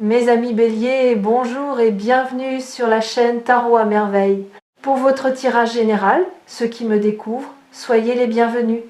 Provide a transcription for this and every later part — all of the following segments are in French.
Mes amis Bélier, bonjour et bienvenue sur la chaîne Tarot à merveille. Pour votre tirage général, ceux qui me découvrent, soyez les bienvenus.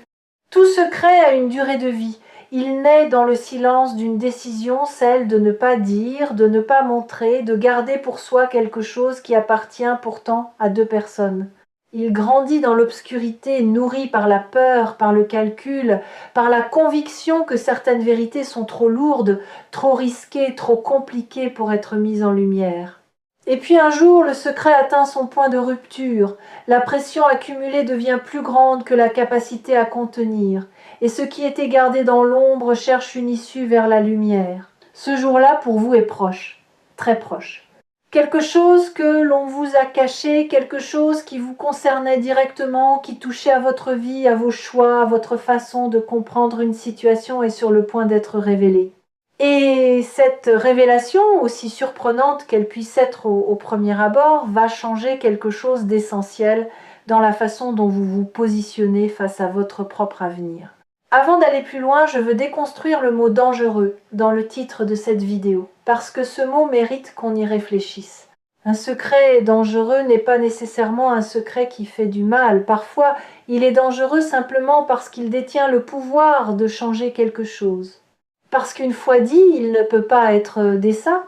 Tout secret a une durée de vie. Il naît dans le silence d'une décision, celle de ne pas dire, de ne pas montrer, de garder pour soi quelque chose qui appartient pourtant à deux personnes. Il grandit dans l'obscurité, nourri par la peur, par le calcul, par la conviction que certaines vérités sont trop lourdes, trop risquées, trop compliquées pour être mises en lumière. Et puis un jour, le secret atteint son point de rupture. La pression accumulée devient plus grande que la capacité à contenir. Et ce qui était gardé dans l'ombre cherche une issue vers la lumière. Ce jour-là, pour vous, est proche, très proche. Quelque chose que l'on vous a caché, quelque chose qui vous concernait directement, qui touchait à votre vie, à vos choix, à votre façon de comprendre une situation est sur le point d'être révélé. Et cette révélation, aussi surprenante qu'elle puisse être au premier abord, va changer quelque chose d'essentiel dans la façon dont vous vous positionnez face à votre propre avenir. Avant d'aller plus loin, je veux déconstruire le mot « dangereux » dans le titre de cette vidéo, parce que ce mot mérite qu'on y réfléchisse. Un secret dangereux n'est pas nécessairement un secret qui fait du mal. Parfois, il est dangereux simplement parce qu'il détient le pouvoir de changer quelque chose. Parce qu'une fois dit, il ne peut pas être décent,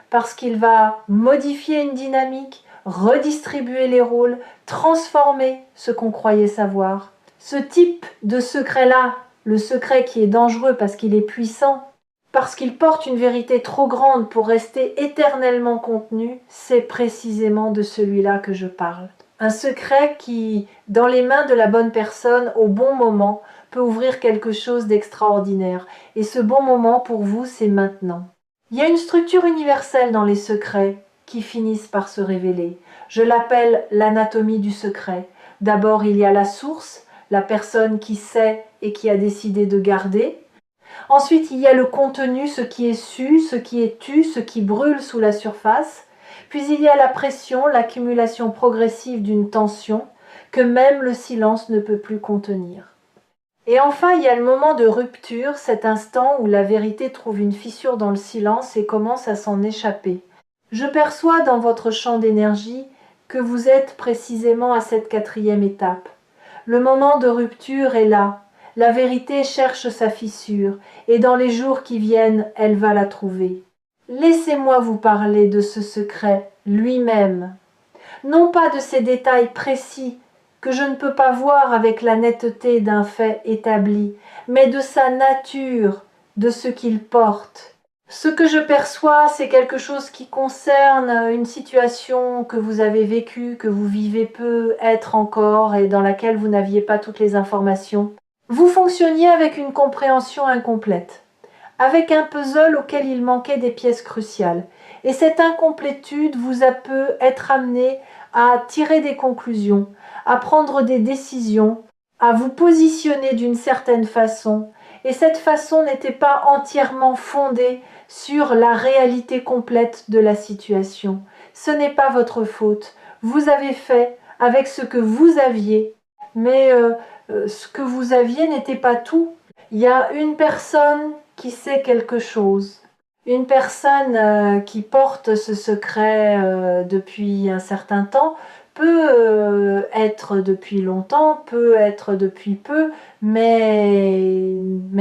parce qu'il va modifier une dynamique, redistribuer les rôles, transformer ce qu'on croyait savoir. Ce type de secret-là, le secret qui est dangereux parce qu'il est puissant, parce qu'il porte une vérité trop grande pour rester éternellement contenu, c'est précisément de celui-là que je parle. Un secret qui, dans les mains de la bonne personne, au bon moment, peut ouvrir quelque chose d'extraordinaire. Et ce bon moment, pour vous, c'est maintenant. Il y a une structure universelle dans les secrets qui finissent par se révéler. Je l'appelle l'anatomie du secret. D'abord, il y a la source, la personne qui sait et qui a décidé de garder. Ensuite, il y a le contenu, ce qui est su, ce qui est tu, ce qui brûle sous la surface. Puis il y a la pression, l'accumulation progressive d'une tension que même le silence ne peut plus contenir. Et enfin, il y a le moment de rupture, cet instant où la vérité trouve une fissure dans le silence et commence à s'en échapper. Je perçois dans votre champ d'énergie que vous êtes précisément à cette 4e étape. Le moment de rupture est là. La vérité cherche sa fissure, et dans les jours qui viennent, elle va la trouver. Laissez-moi vous parler de ce secret lui-même. Non pas de ces détails précis que je ne peux pas voir avec la netteté d'un fait établi, mais de sa nature, de ce qu'il porte. Ce que je perçois, c'est quelque chose qui concerne une situation que vous avez vécue, que vous vivez peut-être encore et dans laquelle vous n'aviez pas toutes les informations. Vous fonctionniez avec une compréhension incomplète, avec un puzzle auquel il manquait des pièces cruciales. Et cette incomplétude vous a peut être amené à tirer des conclusions, à prendre des décisions, à vous positionner d'une certaine façon. Et cette façon n'était pas entièrement fondée sur la réalité complète de la situation. Ce n'est pas votre faute. Vous avez fait avec ce que vous aviez, mais ce que vous aviez n'était pas tout. Il y a une personne qui sait quelque chose. Une personne qui porte ce secret depuis un certain temps peut être depuis longtemps, peut être depuis peu, mais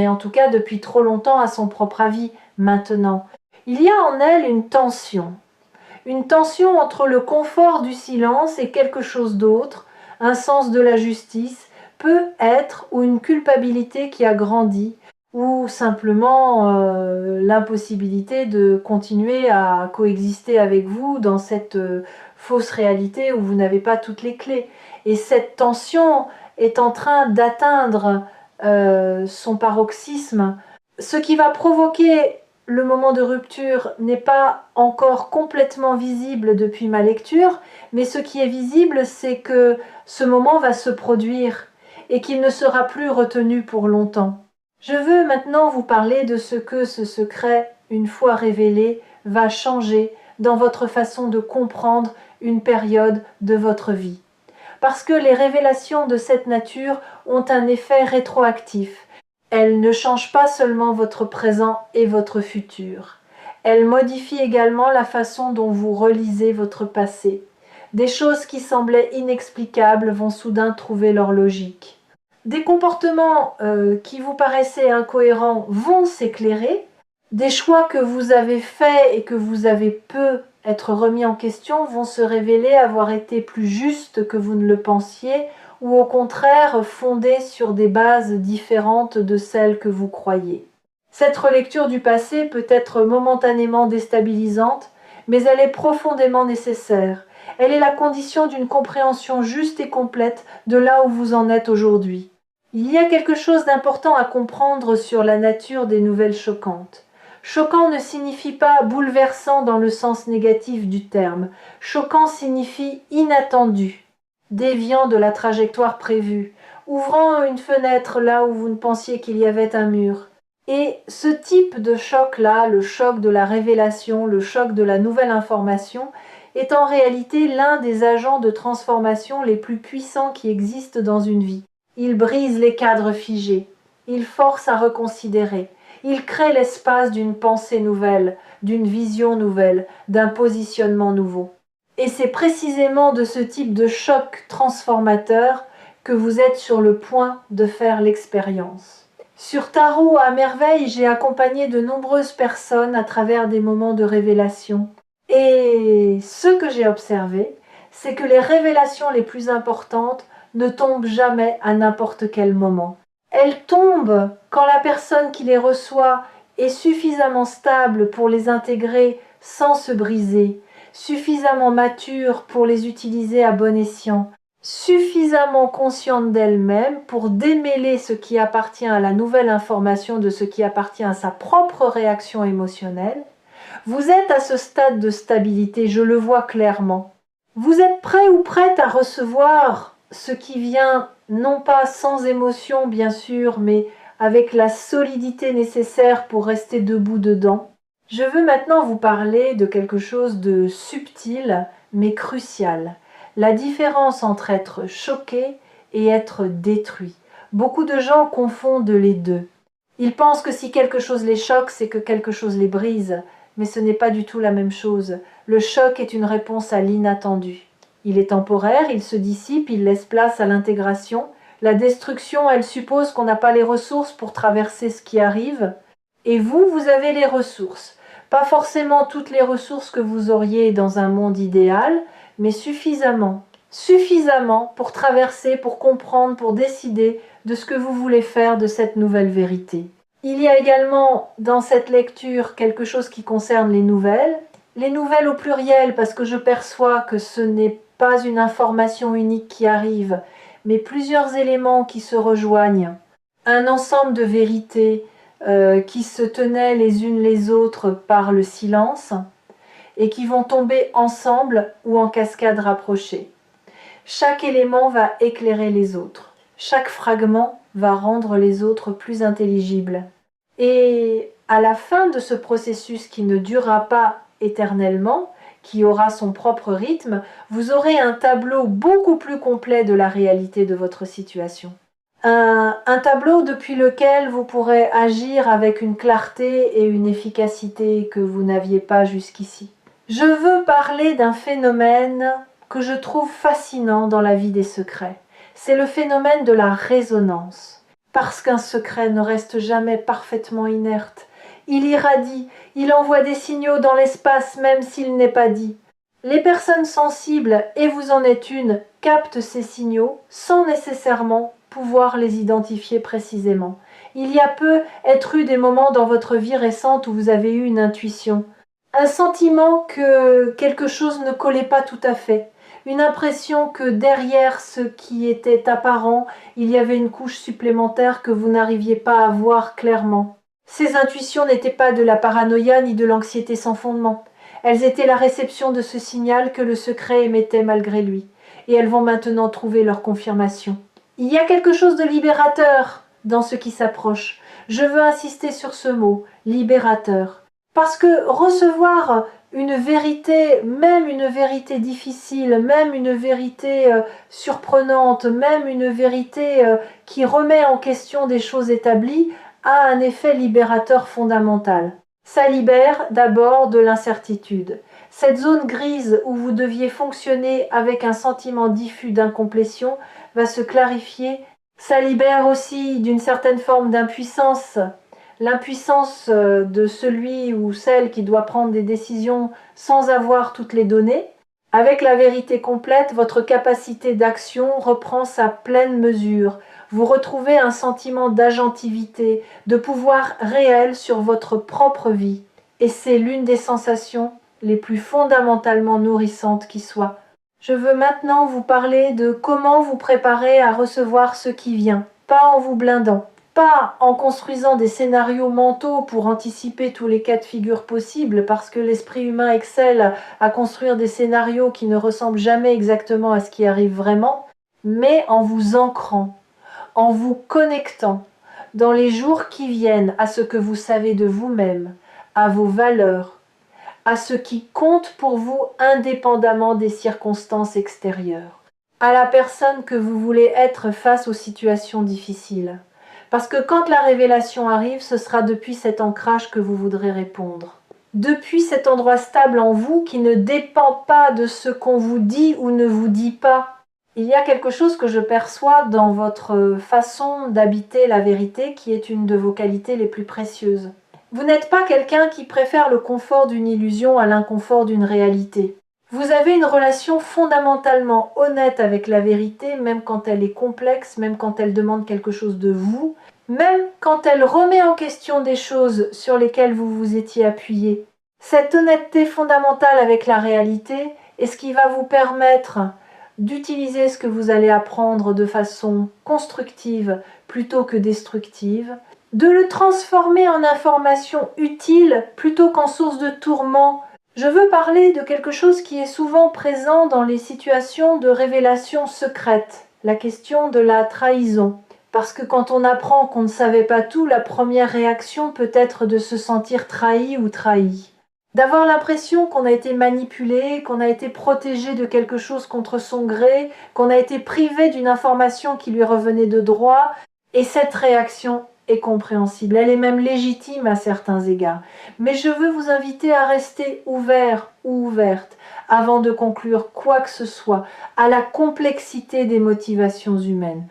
en tout cas depuis trop longtemps à son propre avis maintenant. Il y a en elle une tension entre le confort du silence et quelque chose d'autre, un sens de la justice, peut être, ou une culpabilité qui a grandi, ou simplement l'impossibilité de continuer à coexister avec vous dans cette fausse réalité où vous n'avez pas toutes les clés. Et cette tension est en train d'atteindre son paroxysme, ce qui va provoquer le moment de rupture n'est pas encore complètement visible depuis ma lecture, mais ce qui est visible, c'est que ce moment va se produire et qu'il ne sera plus retenu pour longtemps. Je veux maintenant vous parler de ce que ce secret, une fois révélé, va changer dans votre façon de comprendre une période de votre vie. Parce que les révélations de cette nature ont un effet rétroactif. Elles ne changent pas seulement votre présent et votre futur. Elle modifie également la façon dont vous relisez votre passé. Des choses qui semblaient inexplicables vont soudain trouver leur logique. Des comportements qui vous paraissaient incohérents vont s'éclairer. Des choix que vous avez faits et que vous avez peu être remis en question vont se révéler avoir été plus justes que vous ne le pensiez ou au contraire fondés sur des bases différentes de celles que vous croyez. Cette relecture du passé peut être momentanément déstabilisante, mais elle est profondément nécessaire. Elle est la condition d'une compréhension juste et complète de là où vous en êtes aujourd'hui. Il y a quelque chose d'important à comprendre sur la nature des nouvelles choquantes. Choquant ne signifie pas bouleversant dans le sens négatif du terme. Choquant signifie inattendu, déviant de la trajectoire prévue, ouvrant une fenêtre là où vous ne pensiez qu'il y avait un mur. Et ce type de choc-là, le choc de la révélation, le choc de la nouvelle information, est en réalité l'un des agents de transformation les plus puissants qui existent dans une vie. Il brise les cadres figés, il force à reconsidérer, il crée l'espace d'une pensée nouvelle, d'une vision nouvelle, d'un positionnement nouveau. Et c'est précisément de ce type de choc transformateur que vous êtes sur le point de faire l'expérience. Sur Tarot à merveille, j'ai accompagné de nombreuses personnes à travers des moments de révélation. Et ce que j'ai observé, c'est que les révélations les plus importantes ne tombent jamais à n'importe quel moment. Elles tombent quand la personne qui les reçoit est suffisamment stable pour les intégrer sans se briser, suffisamment mature pour les utiliser à bon escient, suffisamment consciente d'elle-même pour démêler ce qui appartient à la nouvelle information de ce qui appartient à sa propre réaction émotionnelle. Vous êtes à ce stade de stabilité, je le vois clairement. Vous êtes prêt ou prête à recevoir ce qui vient, non pas sans émotion bien sûr, mais avec la solidité nécessaire pour rester debout dedans. Je veux maintenant vous parler de quelque chose de subtil mais crucial. La différence entre être choqué et être détruit. Beaucoup de gens confondent les deux. Ils pensent que si quelque chose les choque, c'est que quelque chose les brise. Mais ce n'est pas du tout la même chose. Le choc est une réponse à l'inattendu. Il est temporaire, il se dissipe, il laisse place à l'intégration. La destruction, elle suppose qu'on n'a pas les ressources pour traverser ce qui arrive. Et vous, vous avez les ressources. Pas forcément toutes les ressources que vous auriez dans un monde idéal, mais suffisamment. Suffisamment pour traverser, pour comprendre, pour décider de ce que vous voulez faire de cette nouvelle vérité. Il y a également dans cette lecture quelque chose qui concerne les nouvelles au pluriel parce que je perçois que ce n'est pas une information unique qui arrive, mais plusieurs éléments qui se rejoignent, un ensemble de vérités qui se tenaient les unes les autres par le silence et qui vont tomber ensemble ou en cascade rapprochée. Chaque élément va éclairer les autres, chaque fragment va rendre les autres plus intelligibles. Et à la fin de ce processus qui ne durera pas éternellement, qui aura son propre rythme, vous aurez un tableau beaucoup plus complet de la réalité de votre situation. Un tableau depuis lequel vous pourrez agir avec une clarté et une efficacité que vous n'aviez pas jusqu'ici. Je veux parler d'un phénomène que je trouve fascinant dans la vie des secrets. C'est le phénomène de la résonance. Parce qu'un secret ne reste jamais parfaitement inerte. Il irradie, il envoie des signaux dans l'espace même s'il n'est pas dit. Les personnes sensibles, et vous en êtes une, captent ces signaux sans nécessairement pouvoir les identifier précisément. Il y a peu être eu des moments dans votre vie récente où vous avez eu une intuition, un sentiment que quelque chose ne collait pas tout à fait, une impression que derrière ce qui était apparent, il y avait une couche supplémentaire que vous n'arriviez pas à voir clairement. Ces intuitions n'étaient pas de la paranoïa ni de l'anxiété sans fondement. Elles étaient la réception de ce signal que le secret émettait malgré lui, et elles vont maintenant trouver leur confirmation. Il y a quelque chose de libérateur dans ce qui s'approche. Je veux insister sur ce mot, libérateur. Parce que recevoir une vérité, même une vérité difficile, même une vérité surprenante, même une vérité qui remet en question des choses établies, a un effet libérateur fondamental. Ça libère d'abord de l'incertitude. Cette zone grise où vous deviez fonctionner avec un sentiment diffus d'incomplétion va se clarifier. Ça libère aussi d'une certaine forme d'impuissance, l'impuissance de celui ou celle qui doit prendre des décisions sans avoir toutes les données. Avec la vérité complète, votre capacité d'action reprend sa pleine mesure. Vous retrouvez un sentiment d'agentivité, de pouvoir réel sur votre propre vie. Et c'est l'une des sensations les plus fondamentalement nourrissantes qui soit. Je veux maintenant vous parler de comment vous préparer à recevoir ce qui vient, pas en vous blindant, pas en construisant des scénarios mentaux pour anticiper tous les cas de figure possibles, parce que l'esprit humain excelle à construire des scénarios qui ne ressemblent jamais exactement à ce qui arrive vraiment, mais en vous ancrant, en vous connectant dans les jours qui viennent à ce que vous savez de vous-même, à vos valeurs, à ce qui compte pour vous indépendamment des circonstances extérieures, à la personne que vous voulez être face aux situations difficiles. Parce que quand la révélation arrive, ce sera depuis cet ancrage que vous voudrez répondre. Depuis cet endroit stable en vous qui ne dépend pas de ce qu'on vous dit ou ne vous dit pas. Il y a quelque chose que je perçois dans votre façon d'habiter la vérité qui est une de vos qualités les plus précieuses. Vous n'êtes pas quelqu'un qui préfère le confort d'une illusion à l'inconfort d'une réalité. Vous avez une relation fondamentalement honnête avec la vérité, même quand elle est complexe, même quand elle demande quelque chose de vous, même quand elle remet en question des choses sur lesquelles vous vous étiez appuyé. Cette honnêteté fondamentale avec la réalité est ce qui va vous permettre d'utiliser ce que vous allez apprendre de façon constructive plutôt que destructive, de le transformer en information utile plutôt qu'en source de tourment. Je veux parler de quelque chose qui est souvent présent dans les situations de révélation secrète, la question de la trahison. Parce que quand on apprend qu'on ne savait pas tout, la première réaction peut être de se sentir trahi ou trahi. D'avoir l'impression qu'on a été manipulé, qu'on a été protégé de quelque chose contre son gré, qu'on a été privé d'une information qui lui revenait de droit, et cette réaction est compréhensible, elle est même légitime à certains égards. Mais je veux vous inviter à rester ouvert ou ouverte avant de conclure quoi que ce soit à la complexité des motivations humaines.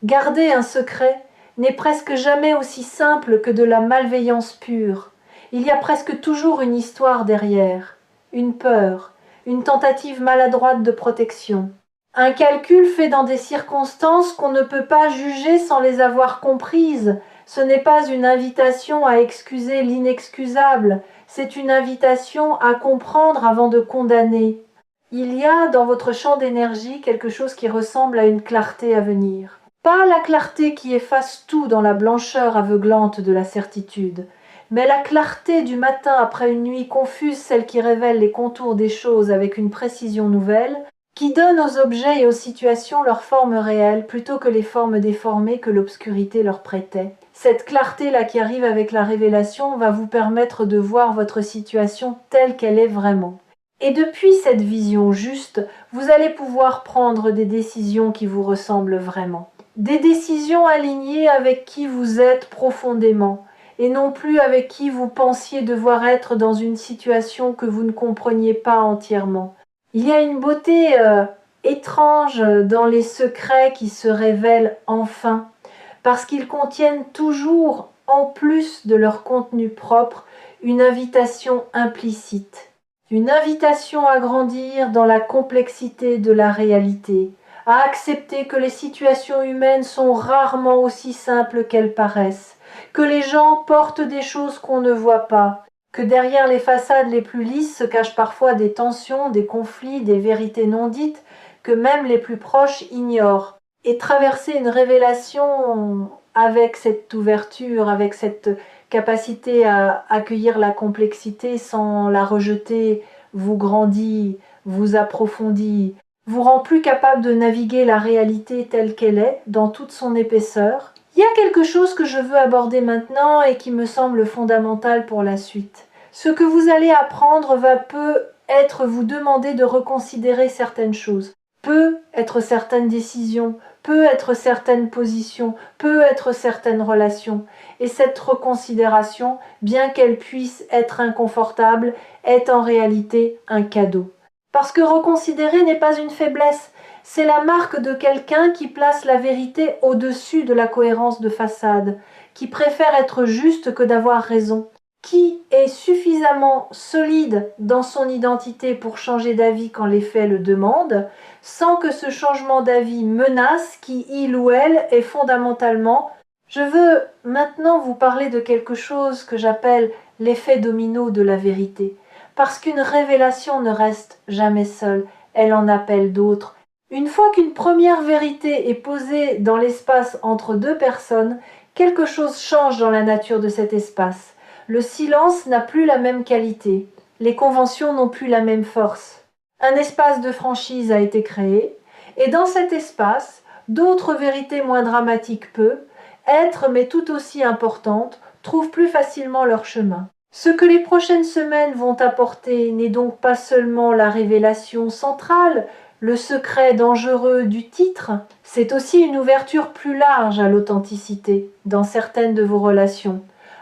Garder un secret n'est presque jamais aussi simple que de la malveillance pure. Il y a presque toujours une histoire derrière, une peur, une tentative maladroite de protection. Un calcul fait dans des circonstances qu'on ne peut pas juger sans les avoir comprises. Ce n'est pas une invitation à excuser l'inexcusable, c'est une invitation à comprendre avant de condamner. Il y a dans votre champ d'énergie quelque chose qui ressemble à une clarté à venir. Pas la clarté qui efface tout dans la blancheur aveuglante de la certitude, mais la clarté du matin après une nuit confuse, celle qui révèle les contours des choses avec une précision nouvelle, qui donne aux objets et aux situations leur forme réelle plutôt que les formes déformées que l'obscurité leur prêtait. Cette clarté-là qui arrive avec la révélation va vous permettre de voir votre situation telle qu'elle est vraiment. Et depuis cette vision juste, vous allez pouvoir prendre des décisions qui vous ressemblent vraiment. Des décisions alignées avec qui vous êtes profondément, et non plus avec qui vous pensiez devoir être dans une situation que vous ne compreniez pas entièrement. Il y a une beauté étrange dans les secrets qui se révèlent enfin, parce qu'ils contiennent toujours, en plus de leur contenu propre, une invitation implicite. Une invitation à grandir dans la complexité de la réalité, à accepter que les situations humaines sont rarement aussi simples qu'elles paraissent, que les gens portent des choses qu'on ne voit pas, que derrière les façades les plus lisses se cachent parfois des tensions, des conflits, des vérités non dites, que même les plus proches ignorent. Et traverser une révélation avec cette ouverture, avec cette capacité à accueillir la complexité sans la rejeter, vous grandit, vous approfondit, vous rend plus capable de naviguer la réalité telle qu'elle est, dans toute son épaisseur. Il y a quelque chose que je veux aborder maintenant et qui me semble fondamental pour la suite. Ce que vous allez apprendre va peut être vous demander de reconsidérer certaines choses, peut être certaines décisions, peut être certaines positions, peut être certaines relations. et cette reconsidération, bien qu'elle puisse être inconfortable, est en réalité un cadeau. Parce que reconsidérer n'est pas une faiblesse, c'est la marque de quelqu'un qui place la vérité au-dessus de la cohérence de façade, qui préfère être juste que d'avoir raison, qui est suffisamment solide dans son identité pour changer d'avis quand les faits le demandent, sans que ce changement d'avis menace qui, il ou elle, est fondamentalement. Je veux maintenant vous parler de quelque chose que j'appelle l'effet domino de la vérité, parce qu'une révélation ne reste jamais seule, elle en appelle d'autres. Une fois qu'une première vérité est posée dans l'espace entre deux personnes, quelque chose change dans la nature de cet espace. Le silence n'a plus la même qualité, les conventions n'ont plus la même force. Un espace de franchise a été créé, et dans cet espace, d'autres vérités moins dramatiques peuvent être, mais tout aussi importantes, trouvent plus facilement leur chemin. Ce que les prochaines semaines vont apporter n'est donc pas seulement la révélation centrale, le secret dangereux du titre, c'est aussi une ouverture plus large à l'authenticité dans certaines de vos relations,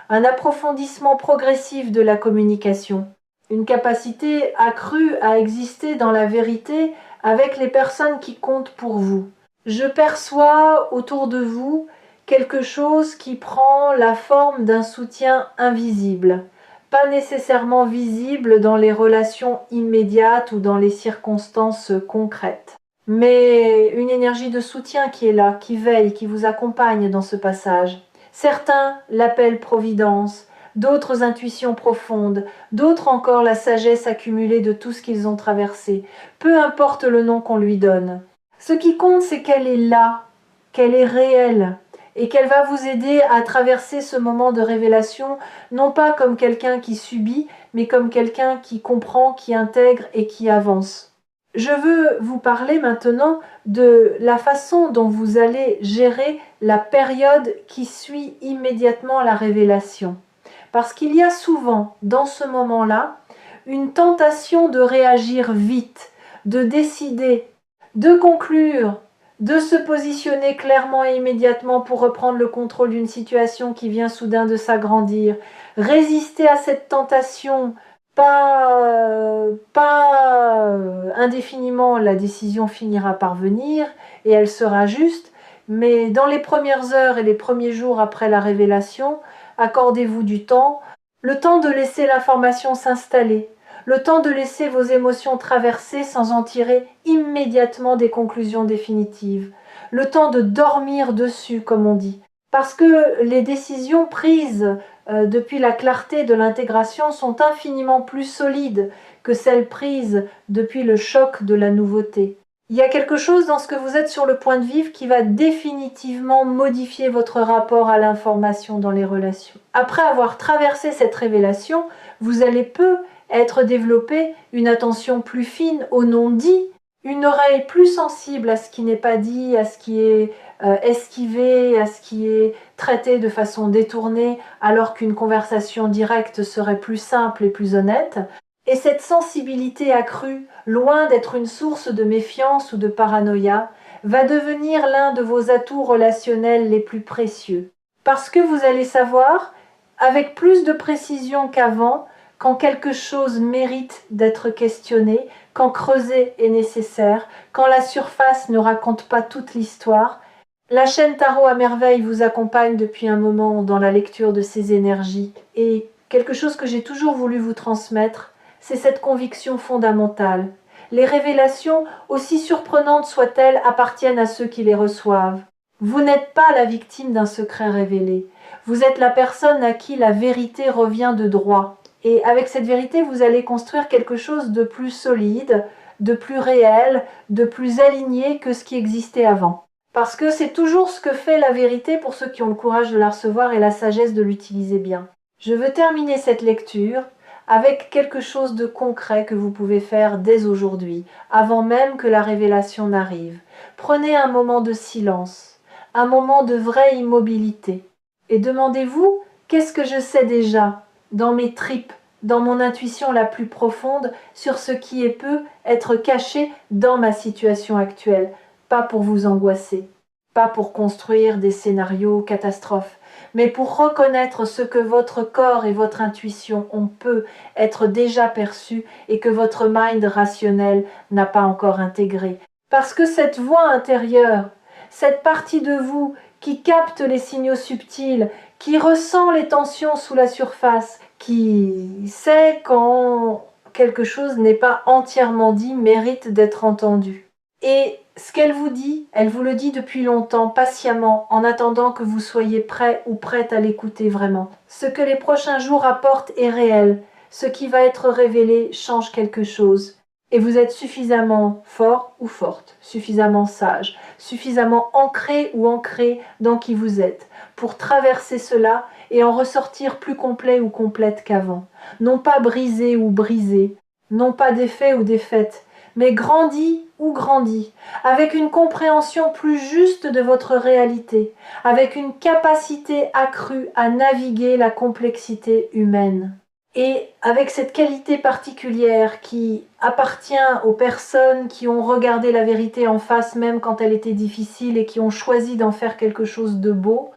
un approfondissement progressif de la communication, une capacité accrue à exister dans la vérité avec les personnes qui comptent pour vous. Je perçois autour de vous quelque chose qui prend la forme d'un soutien invisible, pas nécessairement visible dans les relations immédiates ou dans les circonstances concrètes, mais une énergie de soutien qui est là, qui veille, qui vous accompagne dans ce passage. Certains l'appellent providence, d'autres intuitions profondes, d'autres encore la sagesse accumulée de tout ce qu'ils ont traversé. Peu importe le nom qu'on lui donne. Ce qui compte, c'est qu'elle est là, qu'elle est réelle, et qu'elle va vous aider à traverser ce moment de révélation, non pas comme quelqu'un qui subit, mais comme quelqu'un qui comprend, qui intègre et qui avance. Je veux vous parler maintenant de la façon dont vous allez gérer la période qui suit immédiatement la révélation. Parce qu'il y a souvent, dans ce moment-là, une tentation de réagir vite, de décider, de conclure, de se positionner clairement et immédiatement pour reprendre le contrôle d'une situation qui vient soudain de s'agrandir. Résister à cette tentation, pas indéfiniment, la décision finira par venir et elle sera juste, mais dans les premières heures et les premiers jours après la révélation, accordez-vous du temps, le temps de laisser l'information s'installer, le temps de laisser vos émotions traverser sans en tirer immédiatement des conclusions définitives, le temps de dormir dessus, comme on dit. Parce que les décisions prises depuis la clarté de l'intégration sont infiniment plus solides que celles prises depuis le choc de la nouveauté. Il y a quelque chose dans ce que vous êtes sur le point de vivre qui va définitivement modifier votre rapport à l'information dans les relations. Après avoir traversé cette révélation, vous allez peu être développé une attention plus fine au non-dit, une oreille plus sensible à ce qui n'est pas dit, à ce qui est esquivé, à ce qui est traité de façon détournée, alors qu'une conversation directe serait plus simple et plus honnête. Et cette sensibilité accrue, loin d'être une source de méfiance ou de paranoïa, va devenir l'un de vos atouts relationnels les plus précieux. Parce que vous allez savoir, avec plus de précision qu'avant, quand quelque chose mérite d'être questionné, quand creuser est nécessaire, quand la surface ne raconte pas toute l'histoire. La chaîne Tarot à merveille vous accompagne depuis un moment dans la lecture de ces énergies. Et quelque chose que j'ai toujours voulu vous transmettre, c'est cette conviction fondamentale. Les révélations, aussi surprenantes soient-elles, appartiennent à ceux qui les reçoivent. Vous n'êtes pas la victime d'un secret révélé. Vous êtes la personne à qui la vérité revient de droit. Et avec cette vérité, vous allez construire quelque chose de plus solide, de plus réel, de plus aligné que ce qui existait avant. Parce que c'est toujours ce que fait la vérité pour ceux qui ont le courage de la recevoir et la sagesse de l'utiliser bien. Je veux terminer cette lecture avec quelque chose de concret que vous pouvez faire dès aujourd'hui, avant même que la révélation n'arrive. Prenez un moment de silence, un moment de vraie immobilité, et demandez-vous, qu'est-ce que je sais déjà, dans mes tripes, dans mon intuition la plus profonde, sur ce qui peut être caché dans ma situation actuelle, pas pour vous angoisser, pas pour construire des scénarios catastrophes, mais pour reconnaître ce que votre corps et votre intuition on peut être déjà perçu et que votre mind rationnel n'a pas encore intégré. Parce que cette voix intérieure, cette partie de vous qui capte les signaux subtils, qui ressent les tensions sous la surface, qui sait quand quelque chose n'est pas entièrement dit, mérite d'être entendu. Et ce qu'elle vous dit, elle vous le dit depuis longtemps, patiemment, en attendant que vous soyez prêt ou prête à l'écouter vraiment. Ce que les prochains jours apportent est réel. Ce qui va être révélé change quelque chose. Et vous êtes suffisamment fort ou forte, suffisamment sage, suffisamment ancré ou ancré dans qui vous êtes, pour traverser cela et en ressortir plus complet ou complète qu'avant. Non pas brisé ou brisé, non pas défait ou défaite, mais grandi ou grandi, avec une compréhension plus juste de votre réalité, avec une capacité accrue à naviguer la complexité humaine. Et avec cette qualité particulière qui appartient aux personnes qui ont regardé la vérité en face même quand elle était difficile et qui ont choisi d'en faire quelque chose de beau,